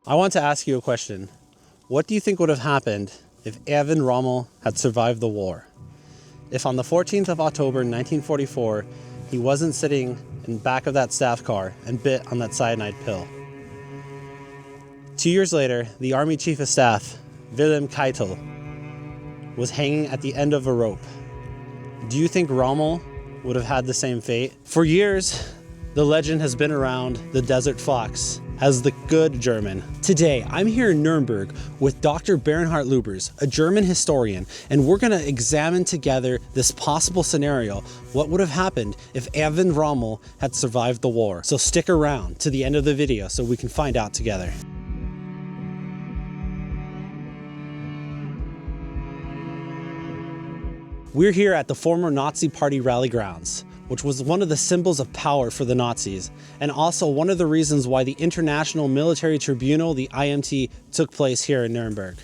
I want to ask you a question. What do you think would have happened if Erwin Rommel had survived the war? If on the 14th of October 1944, he wasn't sitting in the back of that staff car and bit on that cyanide pill. 2 years later, the Army Chief of Staff, Wilhelm Keitel, was hanging at the end of a rope. Do you think Rommel would have had the same fate? For years, the legend has been around the Desert Fox as the good German. Today, I'm here in Nuremberg with Dr. Bernhard Lübbers, a German historian, and we're gonna examine together this possible scenario. What would have happened if Erwin Rommel had survived the war? So stick around to the end of the video so we can find out together. We're here at the former Nazi Party rally grounds, which was one of the symbols of power for the Nazis, and also one of the reasons why the International Military Tribunal, the IMT, took place here in Nuremberg.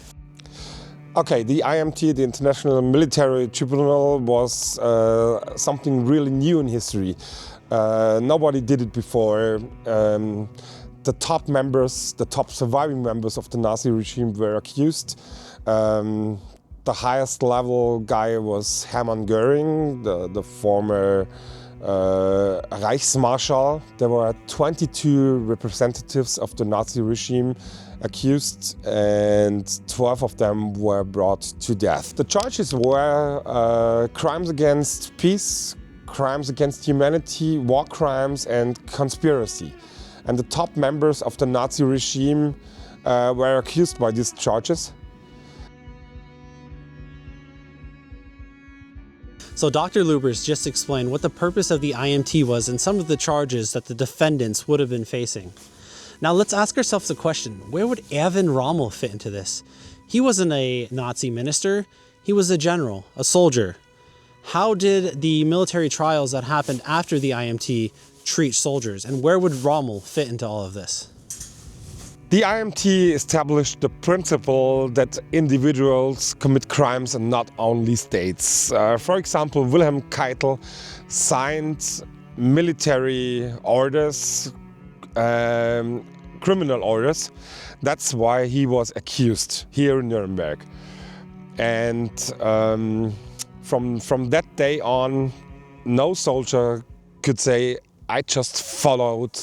Okay, the IMT, the International Military Tribunal, was something really new in history. Nobody did it before. The top members, the top surviving members of the Nazi regime were accused. The highest level guy was Hermann Göring, the former Reichsmarschall. There were 22 representatives of the Nazi regime accused, and 12 of them were brought to death. The charges were crimes against peace, crimes against humanity, war crimes, and conspiracy. And the top members of the Nazi regime were accused by these charges. So Dr. Lübbers just explained what the purpose of the IMT was and some of the charges that the defendants would have been facing. Now let's ask ourselves a question. Where would Erwin Rommel fit into this? He wasn't a Nazi minister, he was a general, a soldier. How did the military trials that happened after the IMT treat soldiers, and where would Rommel fit into all of this? The IMT established the principle that individuals commit crimes and not only states. For example, Wilhelm Keitel signed military orders, criminal orders. That's why he was accused here in Nuremberg. And from that day on, no soldier could say, I just followed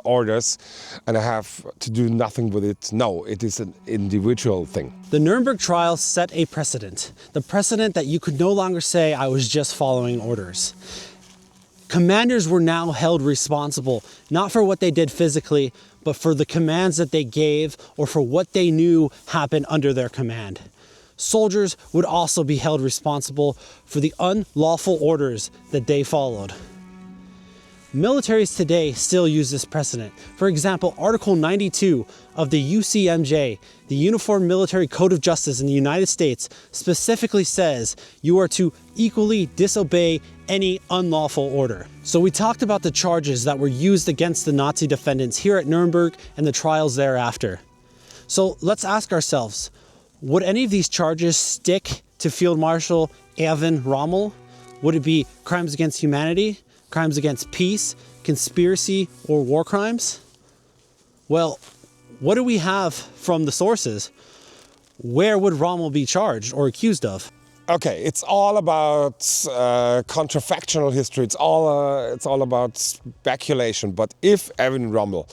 orders and I have to do nothing with it. No, it is an individual thing. The Nuremberg trials set a precedent. The precedent that you could no longer say, I was just following orders. Commanders were now held responsible, not for what they did physically, but for the commands that they gave or for what they knew happened under their command. Soldiers would also be held responsible for the unlawful orders that they followed. Militaries today still use this precedent. For example, Article 92 of the UCMJ, the Uniform Military Code of Justice in the United States, specifically says you are to equally disobey any unlawful order. So we talked about the charges that were used against the Nazi defendants here at Nuremberg and the trials thereafter. So let's ask ourselves, would any of these charges stick to Field Marshal Erwin Rommel? Would it be crimes against humanity, crimes against peace, conspiracy, or war crimes? Well, what do we have from the sources? Where would Rommel be charged or accused of? Okay, it's all about counterfactual history. It's all about speculation. But if Erwin Rommel,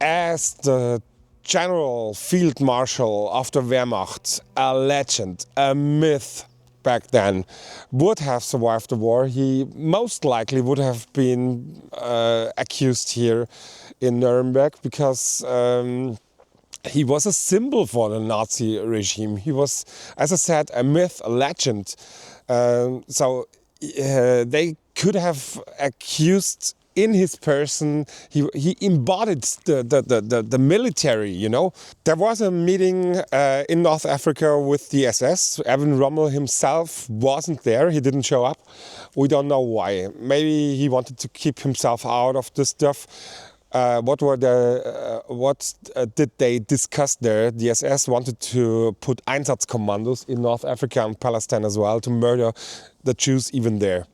as the General Field Marshal of the Wehrmacht, a legend, a myth back then, would have survived the war, he most likely would have been accused here in Nuremberg because he was a symbol for the Nazi regime. He was, as I said, a myth, a legend. So they could have accused in his person, he embodied the military, you know. There was a meeting in North Africa with the SS. Erwin Rommel himself wasn't there, he didn't show up. We don't know why. Maybe he wanted to keep himself out of this stuff. What did they discuss there? The SS wanted to put Einsatzkommandos in North Africa and Palestine as well, to murder the Jews even there.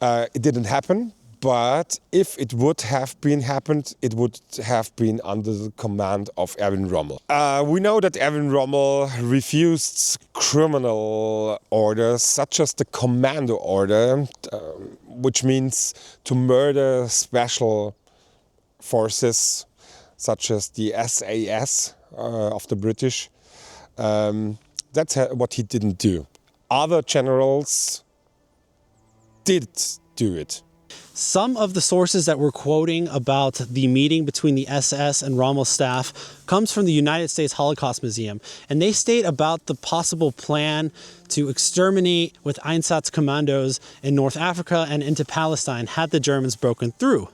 It didn't happen. But if it would have been happened, it would have been under the command of Erwin Rommel. We know that Erwin Rommel refused criminal orders, such as the commando order, which means to murder special forces, such as the SAS of the British. That's what he didn't do. Other generals did do it. Some of the sources that we're quoting about the meeting between the SS and Rommel's staff comes from the United States Holocaust Museum, and they state about the possible plan to exterminate with Einsatzkommandos in North Africa and into Palestine had the Germans broken through.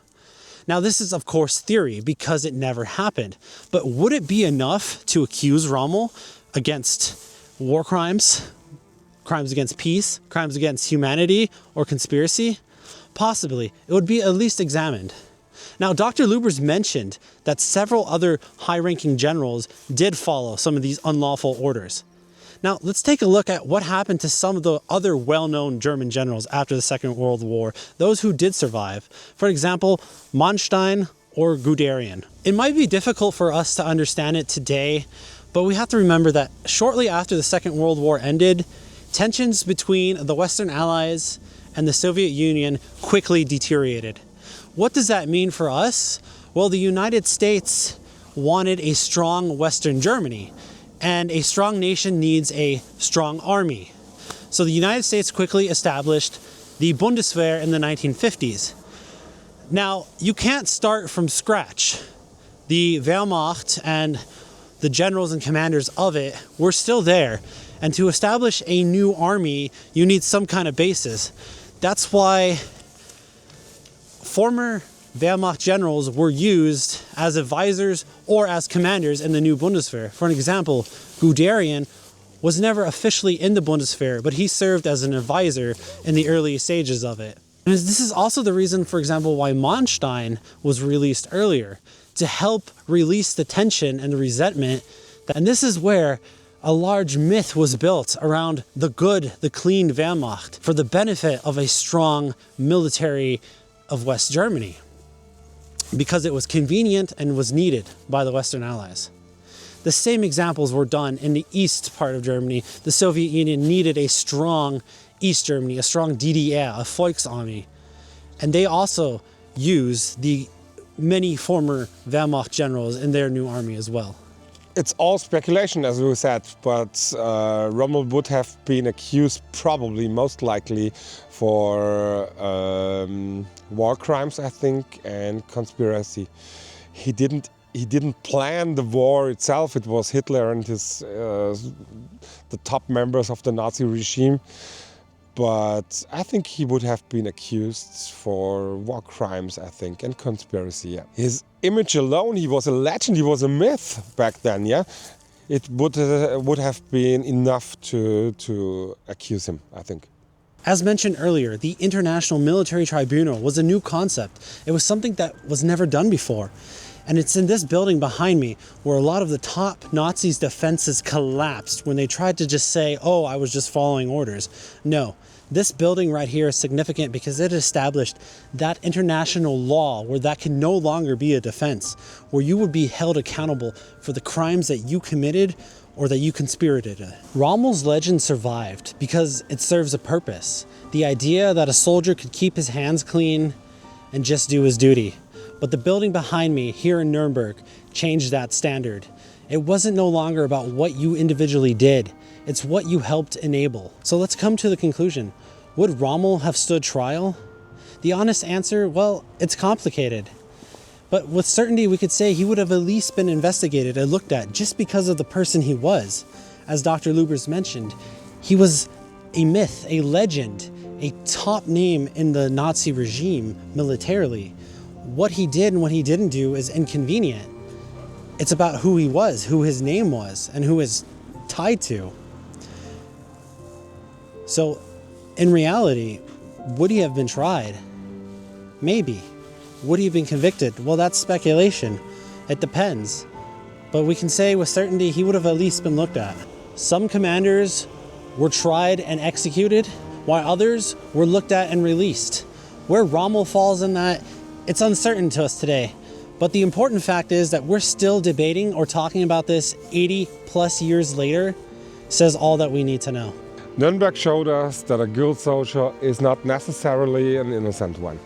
Now, this is, of course, theory because it never happened. But would it be enough to accuse Rommel against war crimes, crimes against peace, crimes against humanity, or conspiracy? Possibly. It would be at least examined. Now, Dr. Lübbers mentioned that several other high-ranking generals did follow some of these unlawful orders. Now, let's take a look at what happened to some of the other well-known German generals after the Second World War, those who did survive. For example, Manstein or Guderian. It might be difficult for us to understand it today, but we have to remember that shortly after the Second World War ended, tensions between the Western Allies and the Soviet Union quickly deteriorated. What does that mean for us? Well, the United States wanted a strong Western Germany, and a strong nation needs a strong army. So the United States quickly established the Bundeswehr in the 1950s. Now, you can't start from scratch. The Wehrmacht and the generals and commanders of it were still there. And to establish a new army, you need some kind of basis. That's why former Wehrmacht generals were used as advisors or as commanders in the new Bundeswehr. For an example, Guderian was never officially in the Bundeswehr, but he served as an advisor in the early stages of it. And this is also the reason, for example, why Manstein was released earlier, to help release the tension and the resentment. And this is where a large myth was built around the good, the clean Wehrmacht for the benefit of a strong military of West Germany, because it was convenient and was needed by the Western Allies. The same examples were done in the east part of Germany. The Soviet Union needed a strong East Germany, a strong DDR, a Volksarmy. And they also used the many former Wehrmacht generals in their new army as well. It's all speculation, as we said, but Rommel would have been accused, probably most likely, for war crimes, I think, and conspiracy. He didn't plan the war itself. It was Hitler and his the top members of the Nazi regime. But I think he would have been accused for war crimes, I think, and conspiracy, yeah. His image alone, he was a legend, he was a myth back then, yeah. It would have been enough to accuse him, I think. As mentioned earlier, the International Military Tribunal was a new concept. It was something that was never done before. And it's in this building behind me where a lot of the top Nazis' defenses collapsed when they tried to just say, oh, I was just following orders. No, this building right here is significant because it established that international law where that can no longer be a defense, where you would be held accountable for the crimes that you committed or that you conspirated. Rommel's legend survived because it serves a purpose. The idea that a soldier could keep his hands clean and just do his duty. But the building behind me here in Nuremberg changed that standard. It wasn't no longer about what you individually did. It's what you helped enable. So let's come to the conclusion. Would Rommel have stood trial? The honest answer, well, it's complicated. But with certainty, we could say he would have at least been investigated and looked at just because of the person he was. As Dr. Lübbers mentioned, he was a myth, a legend, a top name in the Nazi regime militarily. What he did and what he didn't do is inconvenient. It's about who he was, who his name was, and who is tied to. So, in reality, would he have been tried? Maybe. Would he have been convicted? Well, that's speculation. It depends. But we can say with certainty he would have at least been looked at. Some commanders were tried and executed, while others were looked at and released. Where Rommel falls in that, it's uncertain to us today. But the important fact is that we're still debating or talking about this 80 plus years later says all that we need to know. Nuremberg showed us that a guild soldier is not necessarily an innocent one.